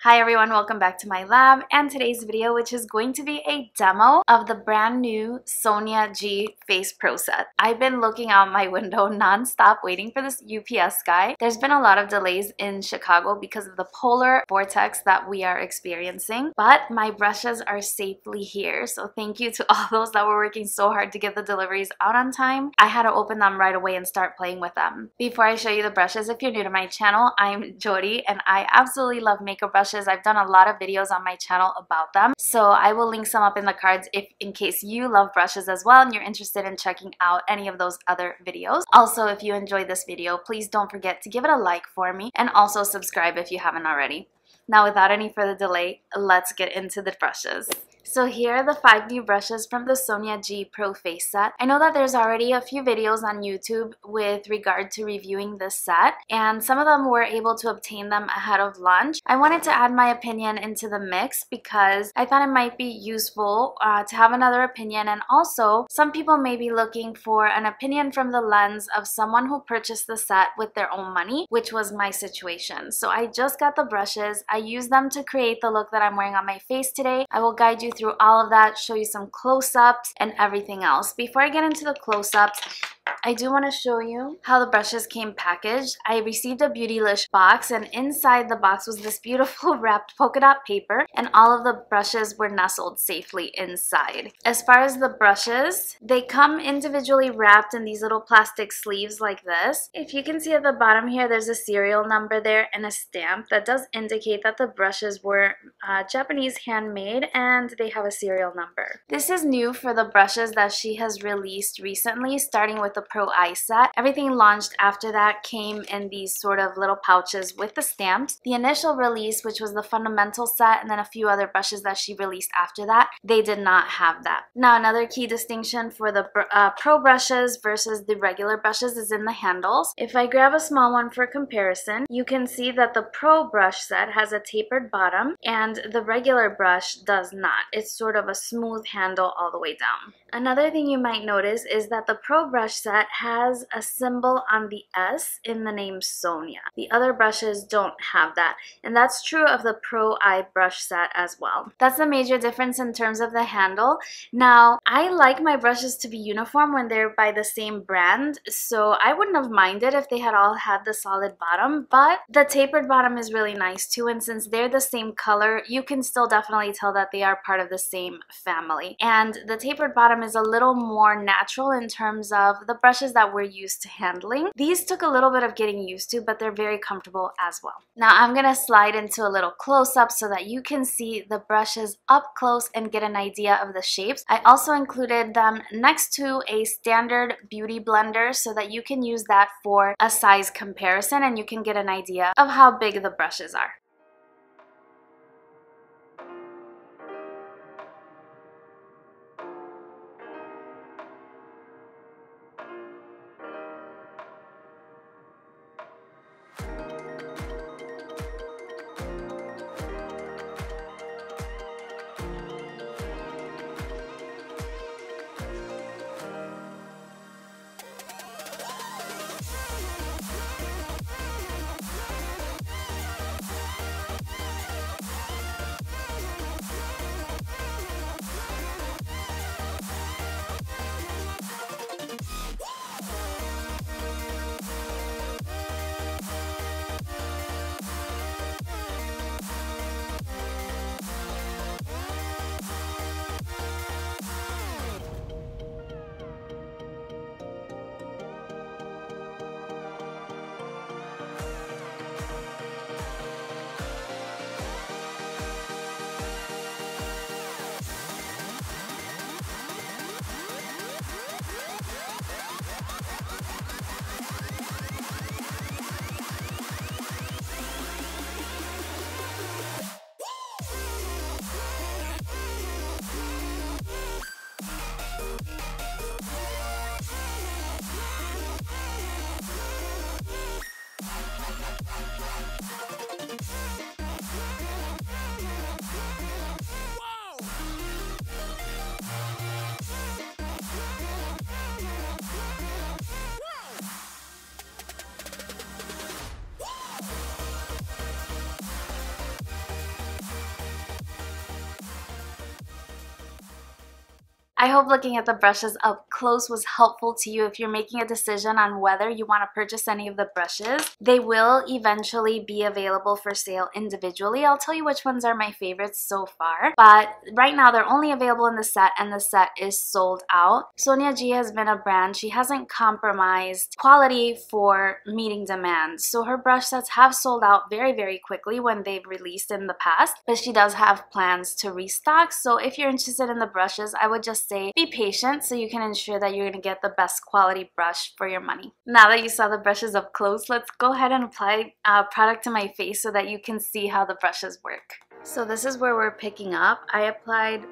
Hi everyone, welcome back to my lab and today's video, which is going to be a demo of the brand new Sonia G Face Pro Set. I've been looking out my window non-stop waiting for this UPS guy. There's been a lot of delays in Chicago because of the polar vortex that we are experiencing, but my brushes are safely here. So thank you to all those that were working so hard to get the deliveries out on time. I had to open them right away and start playing with them. Before I show you the brushes, if you're new to my channel, I'm Yori and I absolutely love makeup brushes. I've done a lot of videos on my channel about them, so I will link some up in the cards in case you love brushes as well and you're interested in checking out any of those other videos. Also, if you enjoyed this video, please don't forget to give it a like for me and also subscribe if you haven't already. Now, without any further delay, let's get into the brushes. So here are the 5 new brushes from the Sonia G Pro Face Set. I know that there's already a few videos on YouTube with regard to reviewing this set, and some of them were able to obtain them ahead of launch. I wanted to add my opinion into the mix because I thought it might be useful to have another opinion, and also some people may be looking for an opinion from the lens of someone who purchased the set with their own money, which was my situation. So I just got the brushes. I used them to create the look that I'm wearing on my face today. I will guide you through all of that, show you some close-ups and everything else. Before I get into the close-ups, I do want to show you how the brushes came packaged. I received a Beautylish box, and inside the box was this beautiful wrapped polka dot paper, and all of the brushes were nestled safely inside. As far as the brushes, they come individually wrapped in these little plastic sleeves like this. If you can see at the bottom here, there's a serial number there and a stamp that does indicate that the brushes were Japanese handmade and they have a serial number. This is new for the brushes that she has released recently, starting with the Pro I set. Everything launched after that came in these sort of little pouches with the stamps. The initial release, which was the fundamental set, and then a few other brushes that she released after that, they did not have that. Now, another key distinction for the Pro brushes versus the regular brushes is in the handles. If I grab a small one for comparison, you can see that the Pro brush set has a tapered bottom and the regular brush does not. It's sort of a smooth handle all the way down. Another thing you might notice is that the Pro brush set has a symbol on the S in the name Sonia. The other brushes don't have that, and that's true of the Pro I brush set as well. That's the major difference in terms of the handle. Now, I like my brushes to be uniform when they're by the same brand, so I wouldn't have minded if they had all had the solid bottom, but the tapered bottom is really nice too, and since they're the same color, you can still definitely tell that they are part of the same family. And the tapered bottom is a little more natural in terms of the brushes that we're used to handling. These took a little bit of getting used to, but they're very comfortable as well. Now I'm gonna slide into a little close-up so that you can see the brushes up close and get an idea of the shapes. I also included them next to a standard beauty blender so that you can use that for a size comparison and you can get an idea of how big the brushes are. I hope looking at the brushes up close was helpful to you if you're making a decision on whether you want to purchase any of the brushes. They will eventually be available for sale individually. I'll tell you which ones are my favorites so far, but right now they're only available in the set, and the set is sold out. Sonia G has been a brand. She hasn't compromised quality for meeting demand, so her brush sets have sold out very, very quickly when they've released in the past, but she does have plans to restock. So if you're interested in the brushes, I would just say be patient so you can ensure that you're going to get the best quality brush for your money. Now that you saw the brushes up close, let's go ahead and apply product to my face so that you can see how the brushes work. So this is where we're picking up. I applied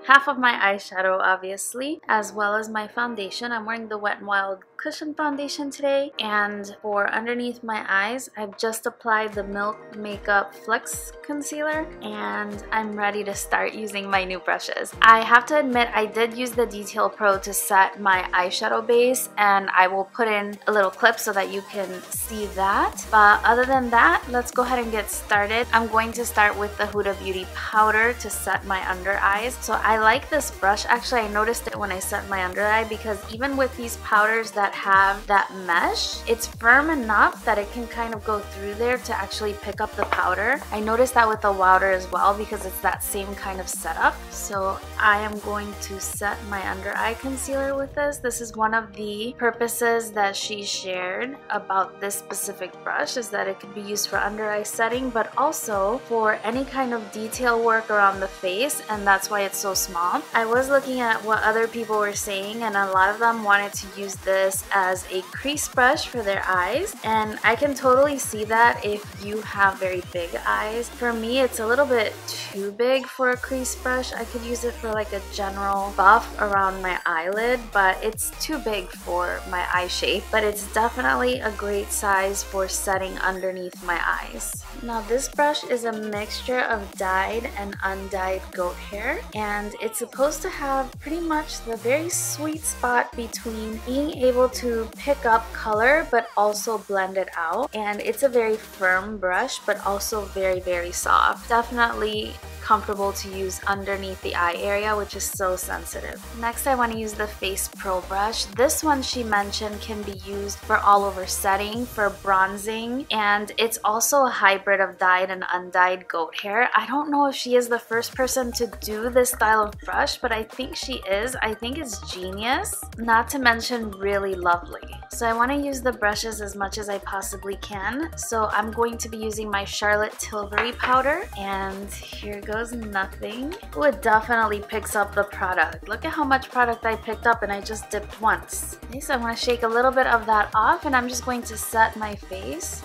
half of my eyeshadow, obviously, as well as my foundation. I'm wearing the Wet n Wild Cushion foundation today, and for underneath my eyes, I've just applied the Milk Makeup Flex Concealer, and I'm ready to start using my new brushes. I have to admit, I did use the Detail Pro to set my eyeshadow base, and I will put in a little clip so that you can see that. But other than that, let's go ahead and get started. I'm going to start with the Huda Beauty powder to set my under eyes. So I like this brush. Actually, I noticed it when I set my under eye, because even with these powders that have that mesh, it's firm enough that it can kind of go through there to actually pick up the powder. I noticed that with the Wowder as well, because it's that same kind of setup. So I am going to set my under eye concealer with this. This is one of the purposes that she shared about this specific brush, is that it can be used for under eye setting, but also for any kind of detail work around the face, and that's why it's so small. I was looking at what other people were saying, and a lot of them wanted to use this as a crease brush for their eyes, and I can totally see that if you have very big eyes. For me, it's a little bit too big for a crease brush. I could use it for like a general buff around my eyelid, but it's too big for my eye shape. But it's definitely a great size for setting underneath my eyes. Now this brush is a mixture of dyed and undyed goat hair, and it's supposed to have pretty much the very sweet spot between being able to pick up color but also blend it out. And it's a very firm brush, but also very, very soft. Definitely comfortable to use underneath the eye area, which is so sensitive. Next, I want to use the Face Pro brush. This one, she mentioned, can be used for all over setting, for bronzing, and it's also a hybrid of dyed and undyed goat hair. I don't know if she is the first person to do this style of brush, but I think she is. I think it's genius, not to mention really lovely. So I want to use the brushes as much as I possibly can. So I'm going to be using my Charlotte Tilbury powder, and here goes nothing. Oh, it definitely picks up the product. Look at how much product I picked up, and I just dipped once. Okay, so I want to shake a little bit of that off, and I'm just going to set my face.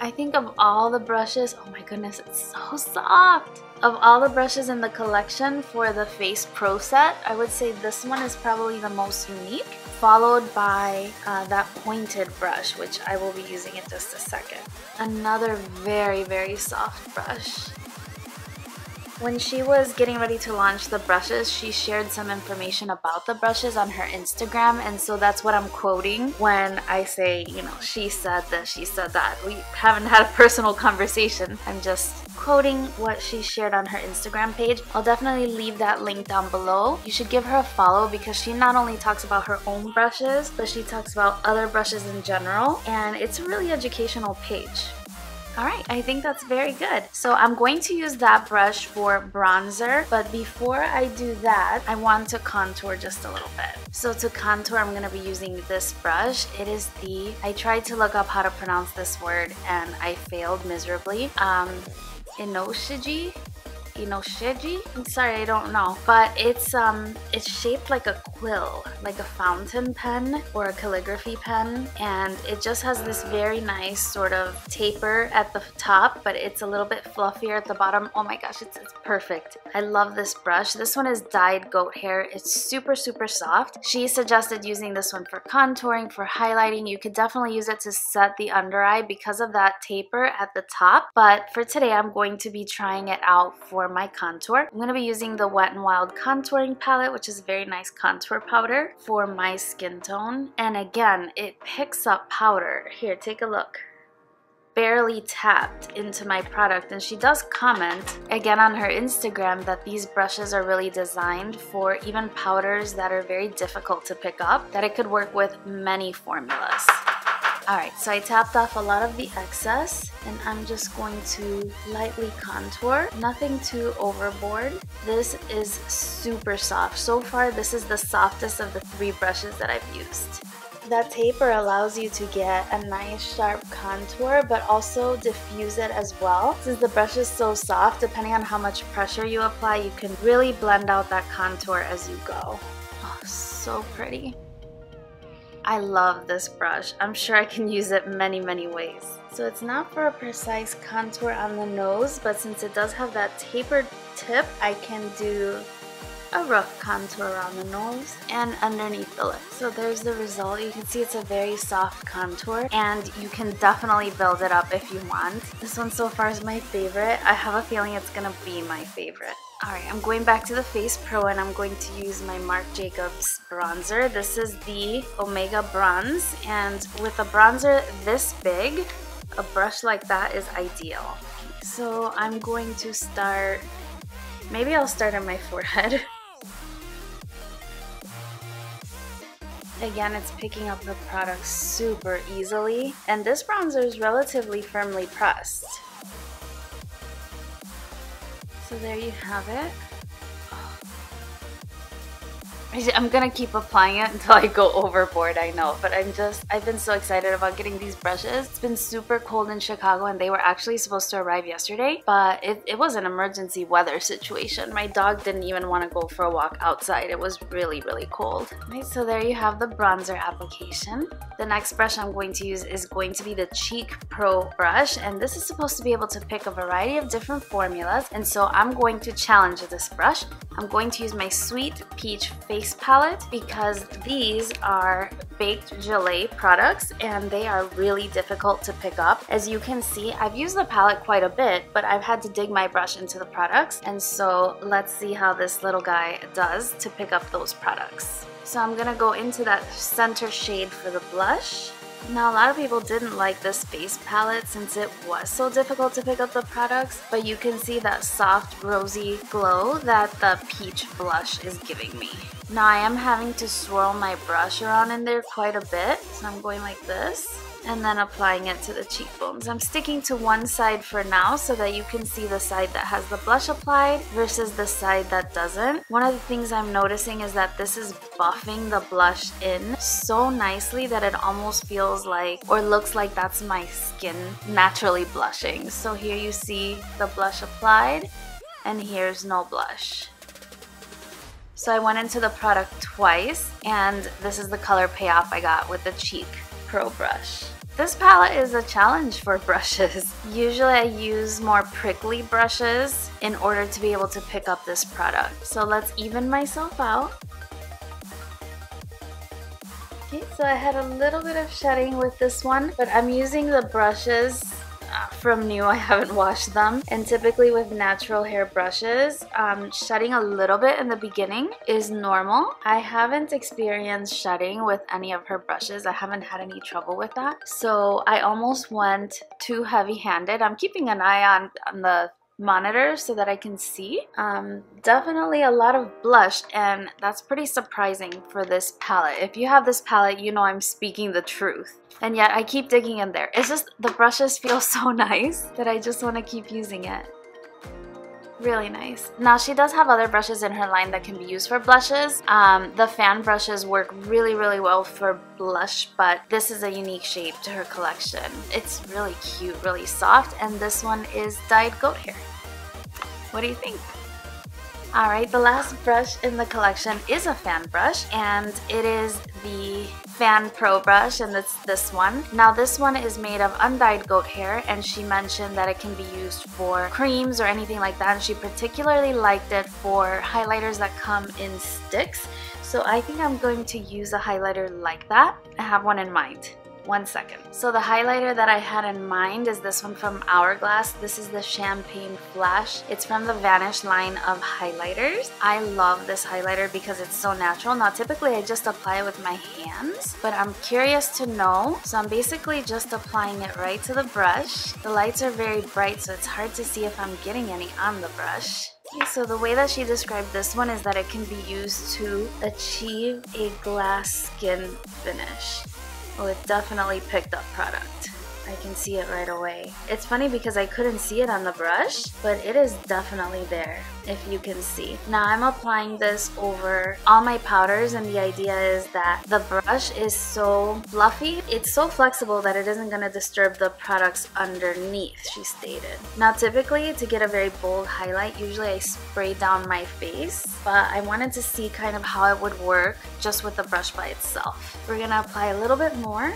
I think of all the brushes, oh my goodness, it's so soft. Of all the brushes in the collection for the Face Pro set, I would say this one is probably the most unique, followed by that pointed brush, which I will be using in just a second. Another very, very soft brush. When she was getting ready to launch the brushes, she shared some information about the brushes on her Instagram, and so that's what I'm quoting when I say, you know, she said this, she said that. We haven't had a personal conversation. I'm just quoting what she shared on her Instagram page. I'll definitely leave that link down below. You should give her a follow, because she not only talks about her own brushes, but she talks about other brushes in general, and it's a really educational page. Alright, I think that's very good. So I'm going to use that brush for bronzer, but before I do that, I want to contour just a little bit. So to contour, I'm going to be using this brush. It is I tried to look up how to pronounce this word, and I failed miserably. Inoshiji? I'm sorry, I don't know, but it's shaped like a quill, like a fountain pen or a calligraphy pen, and it just has this very nice sort of taper at the top, but it's a little bit fluffier at the bottom. Oh my gosh, it's perfect. I love this brush. This one is dyed goat hair. It's super, super soft. She suggested using this one for contouring, for highlighting. You could definitely use it to set the under eye because of that taper at the top, but for today, I'm going to be trying it out for my contour. I'm going to be using the Wet n Wild contouring palette, which is a very nice contour powder for my skin tone. And again, it picks up powder. Here, take a look. barely tapped into my product, and she does comment again on her Instagram that these brushes are really designed for even powders that are very difficult to pick up, that it could work with many formulas. Alright, so I tapped off a lot of the excess, and I'm just going to lightly contour. Nothing too overboard. This is super soft. So far, this is the softest of the 3 brushes that I've used. That taper allows you to get a nice sharp contour, but also diffuse it as well. Since the brush is so soft, depending on how much pressure you apply, you can really blend out that contour as you go. Oh, so pretty. I love this brush. I'm sure I can use it many ways. So it's not for a precise contour on the nose, but since it does have that tapered tip, I can do a rough contour around the nose and underneath the lip. So there's the result. You can see it's a very soft contour, and you can definitely build it up if you want. This one so far is my favorite. I have a feeling it's gonna be my favorite. Alright, I'm going back to the Face Pro, and I'm going to use my Marc Jacobs bronzer. This is the Omega Bronze, and with a bronzer this big, a brush like that is ideal. So I'm going to start, maybe I'll start on my forehead. Again, it's picking up the product super easily, and this bronzer is relatively firmly pressed. So there you have it. I'm gonna keep applying it until I go overboard, I know, but I've been so excited about getting these brushes. It's been super cold in Chicago, and they were actually supposed to arrive yesterday, but it was an emergency weather situation. My dog didn't even want to go for a walk outside. It was really cold. Right, so there you have the bronzer application. The next brush I'm going to use is going to be the Cheek Pro brush, and this is supposed to be able to pick a variety of different formulas, and so I'm going to challenge this brush. I'm going to use my Sweet Peach Face Palette because these are baked gelée products, and they are really difficult to pick up. As you can see, I've used the palette quite a bit, but I've had to dig my brush into the products, and so let's see how this little guy does to pick up those products. So I'm gonna go into that center shade for the blush. Now, a lot of people didn't like this face palette since it was so difficult to pick up the products, but you can see that soft rosy glow that the peach blush is giving me. Now I am having to swirl my brush around in there quite a bit, so I'm going like this and then applying it to the cheekbones. I'm sticking to one side for now so that you can see the side that has the blush applied versus the side that doesn't. One of the things I'm noticing is that this is buffing the blush in so nicely that it almost feels like, or looks like, that's my skin naturally blushing. So here you see the blush applied, and here's no blush. So I went into the product twice, and this is the color payoff I got with the Cheek Pro brush. This palette is a challenge for brushes. Usually I use more prickly brushes in order to be able to pick up this product. So let's even myself out. Okay, so I had a little bit of shedding with this one, but I'm using the brushes from new. I haven't washed them, and typically with natural hair brushes, shedding a little bit in the beginning is normal. I haven't experienced shedding with any of her brushes. I haven't had any trouble with that, so I almost went too heavy-handed. I'm keeping an eye on the monitor so that I can see. Definitely a lot of blush, and that's pretty surprising for this palette. If you have this palette, you know I'm speaking the truth. And yet I keep digging in there. It's just the brushes feel so nice that I just want to keep using it. Really nice. Now she does have other brushes in her line that can be used for blushes. The fan brushes work really well for blush, but this is a unique shape to her collection. It's really cute, really soft, and this one is dyed goat hair. What do you think? Alright, the last brush in the collection is a fan brush, and it is the Fan Pro brush, and it's this one. Now this one is made of undyed goat hair, and she mentioned that it can be used for creams or anything like that, and she particularly liked it for highlighters that come in sticks. So I think I'm going to use a highlighter like that. I have one in mind. 1 second. So the highlighter that I had in mind is this one from Hourglass. This is the Champagne Flash. It's from the Vanish line of highlighters. I love this highlighter because it's so natural. Now typically I just apply it with my hands, but I'm curious to know. So I'm basically just applying it right to the brush. The lights are very bright, so it's hard to see if I'm getting any on the brush. Okay, so the way that she described this one is that it can be used to achieve a glass skin finish. Oh, it definitely picked up product. I can see it right away. It's funny because I couldn't see it on the brush, but it is definitely there, if you can see. Now I'm applying this over all my powders, and the idea is that the brush is so fluffy, it's so flexible that it isn't going to disturb the products underneath, she stated. Now typically, to get a very bold highlight, usually I spray down my face, but I wanted to see kind of how it would work just with the brush by itself. We're going to apply a little bit more.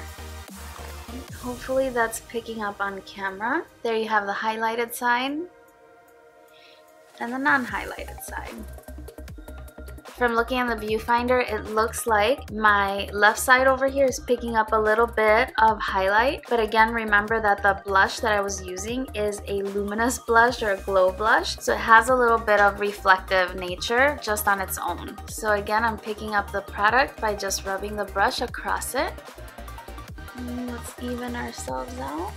Hopefully that's picking up on camera. There you have the highlighted side and the non-highlighted side. From looking at the viewfinder, it looks like my left side over here is picking up a little bit of highlight. But again, remember that the blush that I was using is a luminous blush or a glow blush. So it has a little bit of reflective nature just on its own. So again, I'm picking up the product by just rubbing the brush across it. Let's even ourselves out.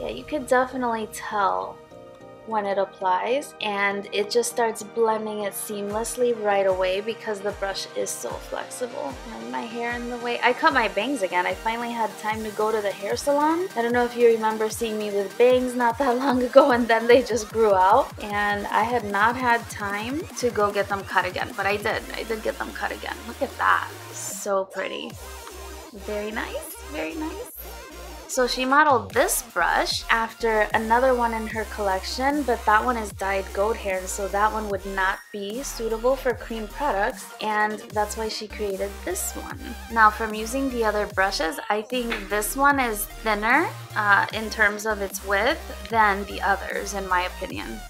Yeah, you could definitely tell when it applies, and it just starts blending it seamlessly right away because the brush is so flexible. And my hair in the way. I cut my bangs again. I finally had time to go to the hair salon. I don't know if you remember seeing me with bangs not that long ago, and then they just grew out, and I had not had time to go get them cut again, but I did get them cut again. Look at that. So pretty. Very nice, very nice. So she modeled this brush after another one in her collection, but that one is dyed goat hair, so that one would not be suitable for cream products, and that's why she created this one. Now from using the other brushes, I think this one is thinner in terms of its width than the others, in my opinion.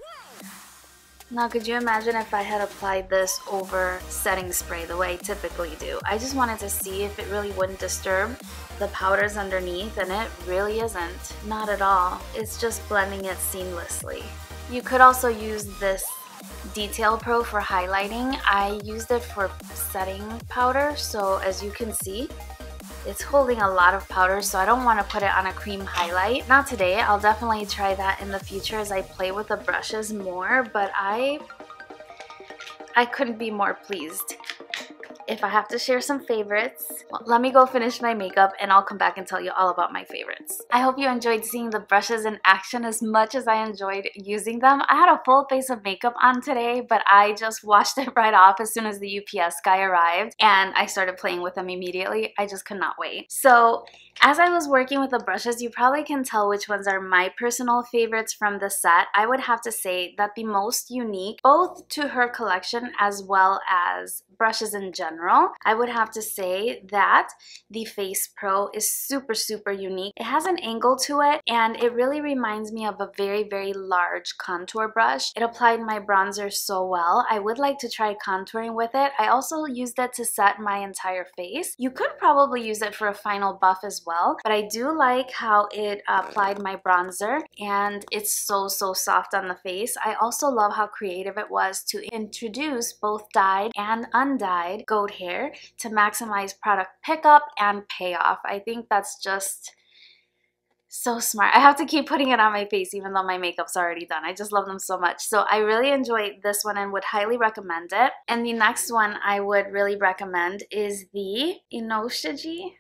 Now, could you imagine if I had applied this over setting spray the way I typically do? I just wanted to see if it really wouldn't disturb the powders underneath, and it really isn't. Not at all. It's just blending it seamlessly. You could also use this Detail Pro for highlighting. I used it for setting powder, so as you can see, it's holding a lot of powder, so I don't want to put it on a cream highlight. Not today. I'll definitely try that in the future as I play with the brushes more, but I couldn't be more pleased. If I have to share some favorites, well, let me go finish my makeup and I'll come back and tell you all about my favorites. I hope you enjoyed seeing the brushes in action as much as I enjoyed using them. I had a full face of makeup on today, but I just washed it right off as soon as the UPS guy arrived, and I started playing with them immediately. I just could not wait. So as I was working with the brushes, you probably can tell which ones are my personal favorites from the set. I would have to say that the most unique, both to her collection as well as brushes in general, I would have to say that the Face Pro is super, super unique. It has an angle to it, and it really reminds me of a very, very large contour brush. It applied my bronzer so well. I would like to try contouring with it. I also used it to set my entire face. You could probably use it for a final buff as well, but I do like how it applied my bronzer, and it's so, so soft on the face. I also love how creative it was to introduce both dyed and undyed goat hair to maximize product pickup and payoff. I think that's just so smart. I have to keep putting it on my face even though my makeup's already done. I just love them so much. So I really enjoyed this one and would highly recommend it. And the next one I would really recommend is the Sonia G.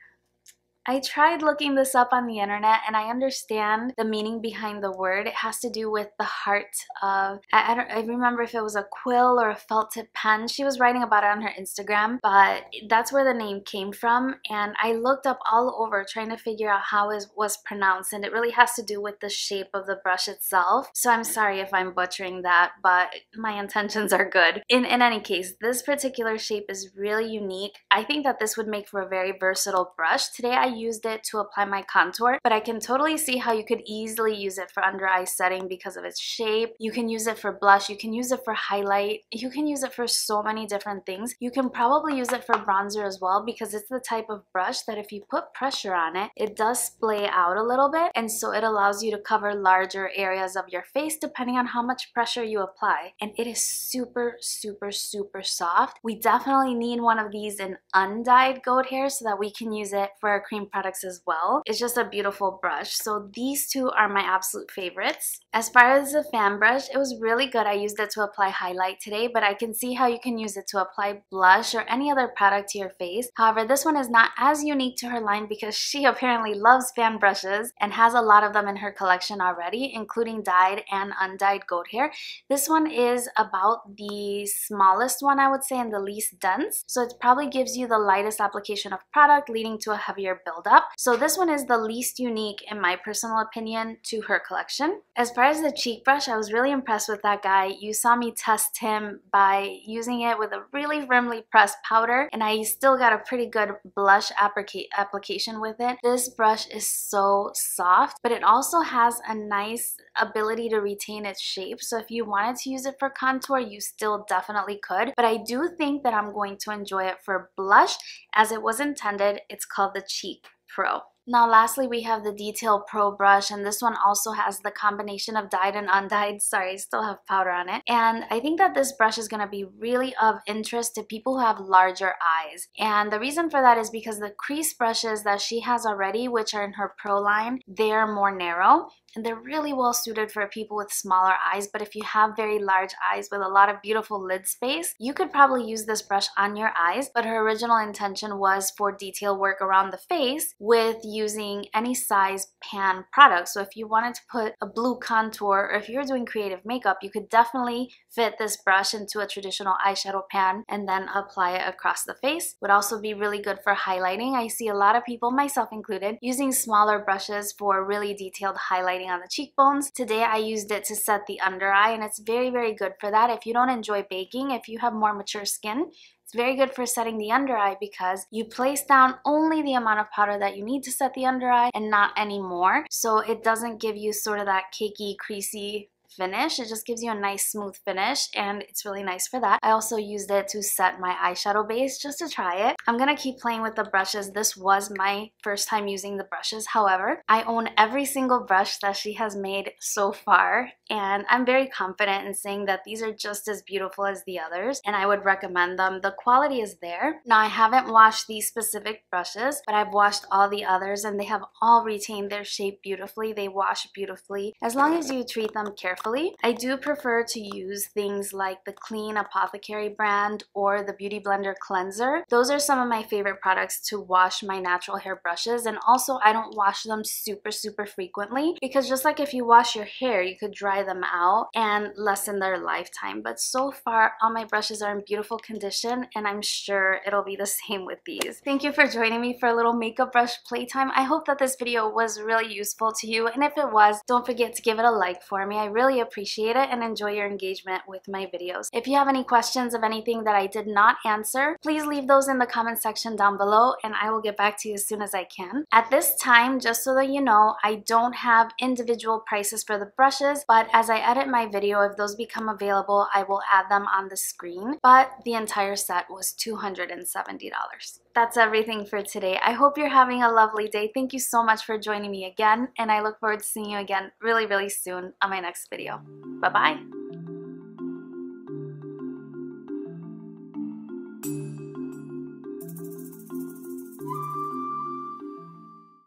I tried looking this up on the internet, and I understand the meaning behind the word. It has to do with the heart of, I remember if it was a quill or a felt tip pen. She was writing about it on her Instagram, but that's where the name came from. And I looked up all over trying to figure out how it was pronounced, and it really has to do with the shape of the brush itself. So I'm sorry if I'm butchering that, but my intentions are good. In any case, this particular shape is really unique. I think that this would make for a very versatile brush. Today I used it to apply my contour, but I can totally see how you could easily use it for under eye setting because of its shape. You can use it for blush, you can use it for highlight, you can use it for so many different things. You can probably use it for bronzer as well because it's the type of brush that if you put pressure on it, it does splay out a little bit, and so it allows you to cover larger areas of your face depending on how much pressure you apply. And it is super, super, super soft. We definitely need one of these in undyed goat hair so that we can use it for our cream products as well. It's just a beautiful brush. So these two are my absolute favorites. As far as the fan brush, it was really good. I used it to apply highlight today, but I can see how you can use it to apply blush or any other product to your face. However, this one is not as unique to her line because she apparently loves fan brushes and has a lot of them in her collection already, including dyed and undyed goat hair. This one is about the smallest one, I would say, and the least dense. So it probably gives you the lightest application of product, leading to a heavier buildup. So this one is the least unique, in my personal opinion, to her collection. As far as the cheek brush, I was really impressed with that guy. You saw me test him by using it with a really firmly pressed powder, and I still got a pretty good blush application with it. This brush is so soft, but it also has a nice ability to retain its shape. So if you wanted to use it for contour, you still definitely could. But I do think that I'm going to enjoy it for blush as it was intended. It's called the Cheek Pro. Now lastly, we have the Detail Pro brush, and this one also has the combination of dyed and undyed. Sorry, I still have powder on it. And I think that this brush is going to be really of interest to people who have larger eyes. And the reason for that is because the crease brushes that she has already, which are in her Pro line, they're more narrow. And they're really well suited for people with smaller eyes, but if you have very large eyes with a lot of beautiful lid space, you could probably use this brush on your eyes. But her original intention was for detail work around the face with using any size pan product. So if you wanted to put a blue contour, or if you're doing creative makeup, you could definitely fit this brush into a traditional eyeshadow pan and then apply it across the face. Would also be really good for highlighting. I see a lot of people, myself included, using smaller brushes for really detailed highlighting on the cheekbones. Today I used it to set the under eye, and it's very, very good for that. If you don't enjoy baking, if you have more mature skin, it's very good for setting the under eye because you place down only the amount of powder that you need to set the under eye and not any more. So it doesn't give you sort of that cakey, creasy finish. It just gives you a nice smooth finish, and it's really nice for that. I also used it to set my eyeshadow base just to try it. I'm gonna keep playing with the brushes. This was my first time using the brushes. However, I own every single brush that she has made so far, and I'm very confident in saying that these are just as beautiful as the others, and I would recommend them. The quality is there. Now, I haven't washed these specific brushes, but I've washed all the others, and they have all retained their shape beautifully. They wash beautifully as long as you treat them carefully. I do prefer to use things like the Clean Apothecary brand or the Beauty Blender Cleanser. Those are some of my favorite products to wash my natural hair brushes, and also I don't wash them super, super frequently because just like if you wash your hair, you could dry them out and lessen their lifetime. But so far, all my brushes are in beautiful condition, and I'm sure it'll be the same with these. Thank you for joining me for a little makeup brush playtime. I hope that this video was really useful to you, and if it was, don't forget to give it a like for me. I really appreciate it and enjoy your engagement with my videos. If you have any questions of anything that I did not answer, please leave those in the comment section down below, and I will get back to you as soon as I can. At this time, just so that you know, I don't have individual prices for the brushes, but as I edit my video, if those become available, I will add them on the screen. But the entire set was $270. That's everything for today. I hope you're having a lovely day. Thank you so much for joining me again, and I look forward to seeing you again really, really soon on my next video. Bye-bye.